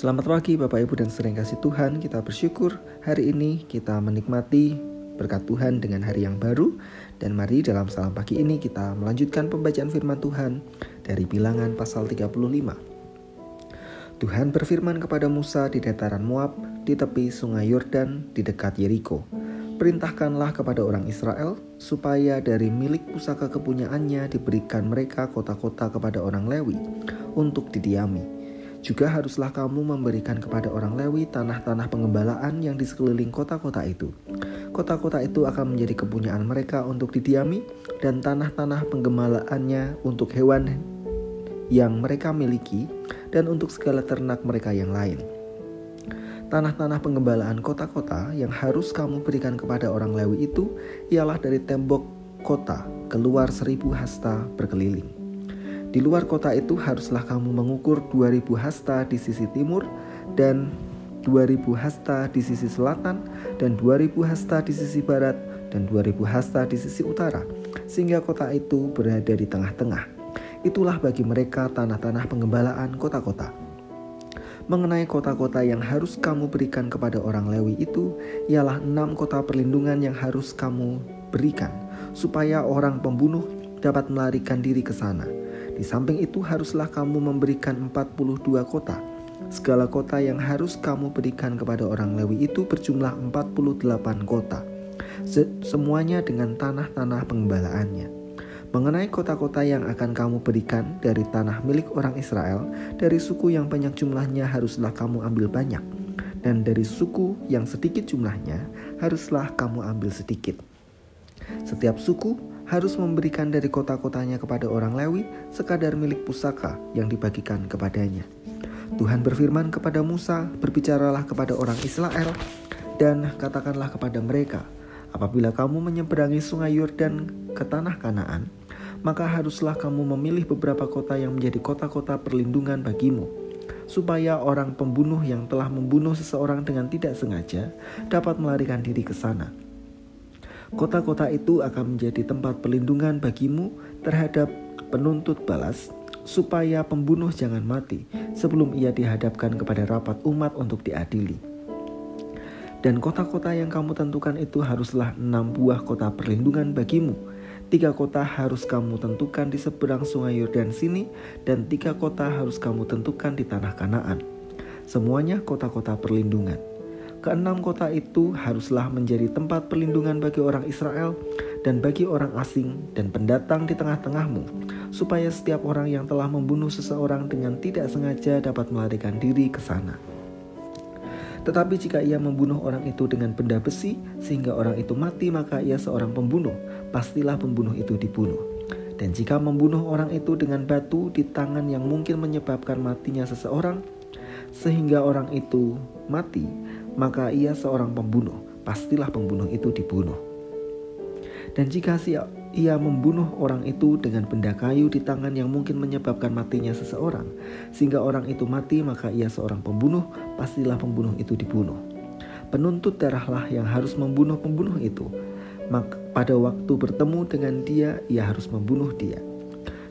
Selamat pagi Bapak Ibu dan saudara yang kasih Tuhan. Kita bersyukur hari ini kita menikmati berkat Tuhan dengan hari yang baru. Dan mari dalam salam pagi ini kita melanjutkan pembacaan firman Tuhan dari Bilangan pasal 35. Tuhan berfirman kepada Musa di dataran Moab, di tepi sungai Yordan, di dekat Yeriko. Perintahkanlah kepada orang Israel supaya dari milik pusaka kepunyaannya diberikan mereka kota-kota kepada orang Lewi untuk didiami. Juga haruslah kamu memberikan kepada orang Lewi tanah-tanah pengembalaan yang di sekeliling kota-kota itu. Kota-kota itu akan menjadi kepunyaan mereka untuk didiami, dan tanah-tanah penggembalaannya untuk hewan yang mereka miliki dan untuk segala ternak mereka yang lain. Tanah-tanah penggembalaan kota-kota yang harus kamu berikan kepada orang Lewi itu ialah dari tembok kota keluar 1000 hasta berkeliling. Di luar kota itu haruslah kamu mengukur 2000 hasta di sisi timur dan 2000 hasta di sisi selatan dan 2000 hasta di sisi barat dan 2000 hasta di sisi utara, sehingga kota itu berada di tengah-tengah. Itulah bagi mereka tanah-tanah penggembalaan kota-kota. Mengenai kota-kota yang harus kamu berikan kepada orang Lewi itu ialah 6 kota perlindungan yang harus kamu berikan, supaya orang pembunuh dapat melarikan diri ke sana. Di samping itu haruslah kamu memberikan 42 kota. Segala kota yang harus kamu berikan kepada orang Lewi itu berjumlah 48 kota. Semuanya dengan tanah-tanah pengembalaannya. Mengenai kota-kota yang akan kamu berikan dari tanah milik orang Israel, dari suku yang banyak jumlahnya haruslah kamu ambil banyak, dan dari suku yang sedikit jumlahnya haruslah kamu ambil sedikit. Setiap suku harus memberikan dari kota-kotanya kepada orang Lewi sekadar milik pusaka yang dibagikan kepadanya. Tuhan berfirman kepada Musa, berbicaralah kepada orang Israel dan katakanlah kepada mereka, apabila kamu menyeberangi sungai Yordan ke tanah Kanaan, maka haruslah kamu memilih beberapa kota yang menjadi kota-kota perlindungan bagimu, supaya orang pembunuh yang telah membunuh seseorang dengan tidak sengaja dapat melarikan diri ke sana. Kota-kota itu akan menjadi tempat perlindungan bagimu terhadap penuntut balas, supaya pembunuh jangan mati sebelum ia dihadapkan kepada rapat umat untuk diadili. Dan kota-kota yang kamu tentukan itu haruslah 6 buah kota perlindungan bagimu. 3 kota harus kamu tentukan di seberang sungai Yordan sini, dan 3 kota harus kamu tentukan di tanah Kanaan. Semuanya kota-kota perlindungan. Ke-6 kota itu haruslah menjadi tempat perlindungan bagi orang Israel dan bagi orang asing dan pendatang di tengah-tengahmu, supaya setiap orang yang telah membunuh seseorang dengan tidak sengaja dapat melarikan diri ke sana. Tetapi jika ia membunuh orang itu dengan benda besi sehingga orang itu mati, maka ia seorang pembunuh, pastilah pembunuh itu dibunuh. Dan jika membunuh orang itu dengan batu di tangan yang mungkin menyebabkan matinya seseorang sehingga orang itu mati, maka ia seorang pembunuh, pastilah pembunuh itu dibunuh. Dan jika ia membunuh orang itu dengan benda kayu di tangan yang mungkin menyebabkan matinya seseorang sehingga orang itu mati, maka ia seorang pembunuh, pastilah pembunuh itu dibunuh. Penuntut darahlah yang harus membunuh pembunuh itu. Maka pada waktu bertemu dengan dia, ia harus membunuh dia.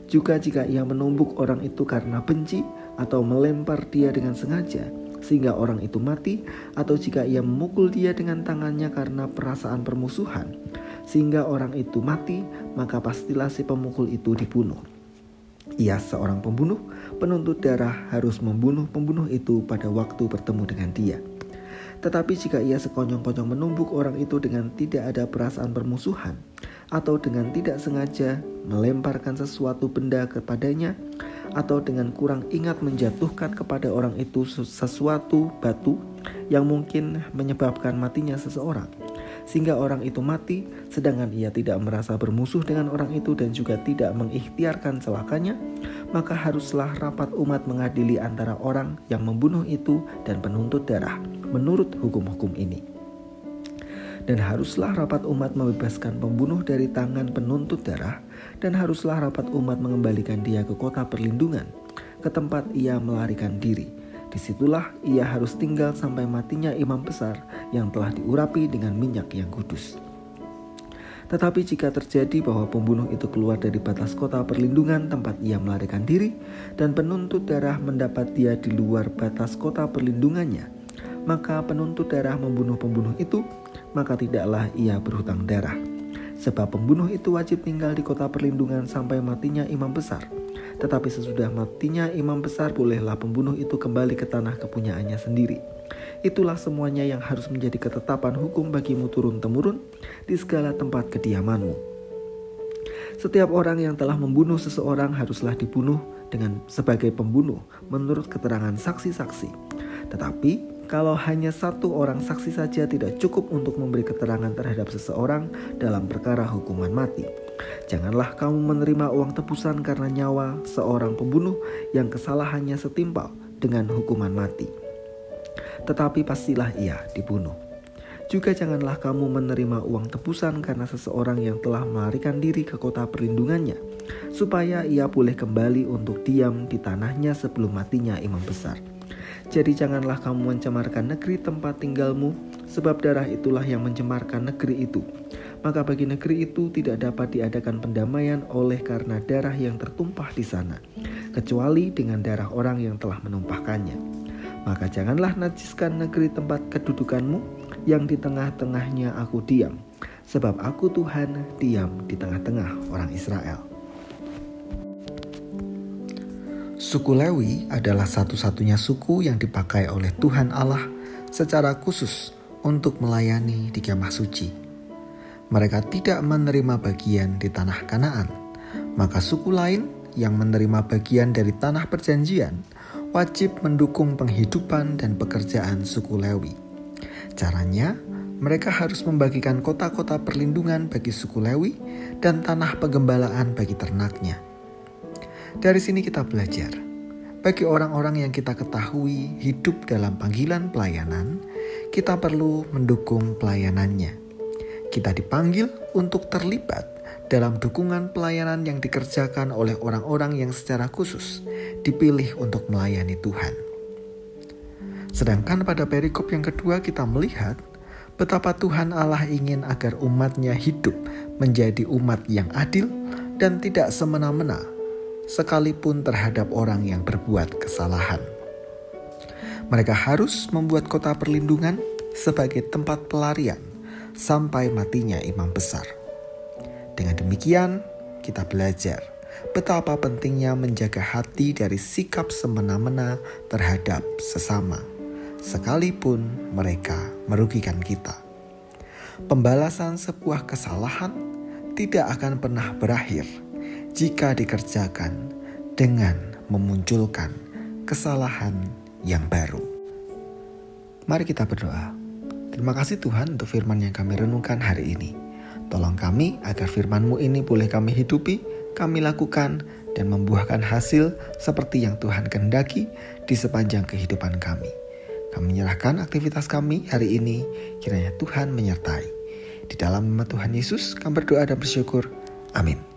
Juga jika ia menumbuk orang itu karena benci atau melempar dia dengan sengaja sehingga orang itu mati, atau jika ia memukul dia dengan tangannya karena perasaan permusuhan sehingga orang itu mati, maka pastilah si pemukul itu dibunuh. Ia seorang pembunuh, penuntut darah harus membunuh pembunuh itu pada waktu bertemu dengan dia. Tetapi jika ia sekonyong-konyong menumbuk orang itu dengan tidak ada perasaan permusuhan, atau dengan tidak sengaja melemparkan sesuatu benda kepadanya, atau dengan kurang ingat menjatuhkan kepada orang itu sesuatu batu yang mungkin menyebabkan matinya seseorang, sehingga orang itu mati, sedangkan ia tidak merasa bermusuh dengan orang itu dan juga tidak mengikhtiarkan celakanya, maka haruslah rapat umat mengadili antara orang yang membunuh itu dan penuntut darah menurut hukum-hukum ini. Dan haruslah rapat umat membebaskan pembunuh dari tangan penuntut darah, dan haruslah rapat umat mengembalikan dia ke kota perlindungan, ke tempat ia melarikan diri. Disitulah ia harus tinggal sampai matinya imam besar yang telah diurapi dengan minyak yang kudus. Tetapi jika terjadi bahwa pembunuh itu keluar dari batas kota perlindungan tempat ia melarikan diri, dan penuntut darah mendapat dia di luar batas kota perlindungannya, maka penuntut darah membunuh pembunuh itu, maka tidaklah ia berhutang darah. Sebab pembunuh itu wajib tinggal di kota perlindungan sampai matinya imam besar. Tetapi sesudah matinya imam besar, bolehlah pembunuh itu kembali ke tanah kepunyaannya sendiri. Itulah semuanya yang harus menjadi ketetapan hukum bagimu turun-temurun di segala tempat kediamanmu. Setiap orang yang telah membunuh seseorang haruslah dibunuh sebagai pembunuh menurut keterangan saksi-saksi. Tetapi kalau hanya satu orang saksi saja tidak cukup untuk memberi keterangan terhadap seseorang dalam perkara hukuman mati. Janganlah kamu menerima uang tebusan karena nyawa seorang pembunuh yang kesalahannya setimpal dengan hukuman mati. Tetapi pastilah ia dibunuh. Juga janganlah kamu menerima uang tebusan karena seseorang yang telah melarikan diri ke kota perlindungannya, supaya ia boleh kembali untuk diam di tanahnya sebelum matinya imam besar. Jadi janganlah kamu mencemarkan negeri tempat tinggalmu, sebab darah itulah yang mencemarkan negeri itu. Maka bagi negeri itu tidak dapat diadakan pendamaian oleh karena darah yang tertumpah di sana, kecuali dengan darah orang yang telah menumpahkannya. Maka janganlah najiskan negeri tempat kedudukanmu yang di tengah-tengahnya aku diam, sebab aku Tuhan diam di tengah-tengah orang Israel. Suku Lewi adalah satu-satunya suku yang dipakai oleh Tuhan Allah secara khusus untuk melayani di kemah suci. Mereka tidak menerima bagian di tanah Kanaan, maka suku lain yang menerima bagian dari tanah perjanjian wajib mendukung penghidupan dan pekerjaan suku Lewi. Caranya, mereka harus membagikan kota-kota perlindungan bagi suku Lewi dan tanah penggembalaan bagi ternaknya. Dari sini kita belajar, bagi orang-orang yang kita ketahui hidup dalam panggilan pelayanan, kita perlu mendukung pelayanannya. Kita dipanggil untuk terlibat dalam dukungan pelayanan yang dikerjakan oleh orang-orang yang secara khusus dipilih untuk melayani Tuhan. Sedangkan pada perikop yang kedua kita melihat betapa Tuhan Allah ingin agar umatnya hidup menjadi umat yang adil dan tidak semena-mena, sekalipun terhadap orang yang berbuat kesalahan. Mereka harus membuat kota perlindungan sebagai tempat pelarian sampai matinya imam besar. Dengan demikian, kita belajar betapa pentingnya menjaga hati dari sikap semena-mena terhadap sesama, sekalipun mereka merugikan kita. Pembalasan sebuah kesalahan tidak akan pernah berakhir jika dikerjakan dengan memunculkan kesalahan yang baru. Mari kita berdoa. Terima kasih Tuhan untuk firman yang kami renungkan hari ini. Tolong kami agar firman-Mu ini boleh kami hidupi, kami lakukan, dan membuahkan hasil seperti yang Tuhan kehendaki di sepanjang kehidupan kami. Kami menyerahkan aktivitas kami hari ini, kiranya Tuhan menyertai. Di dalam nama Tuhan Yesus, kami berdoa dan bersyukur. Amin.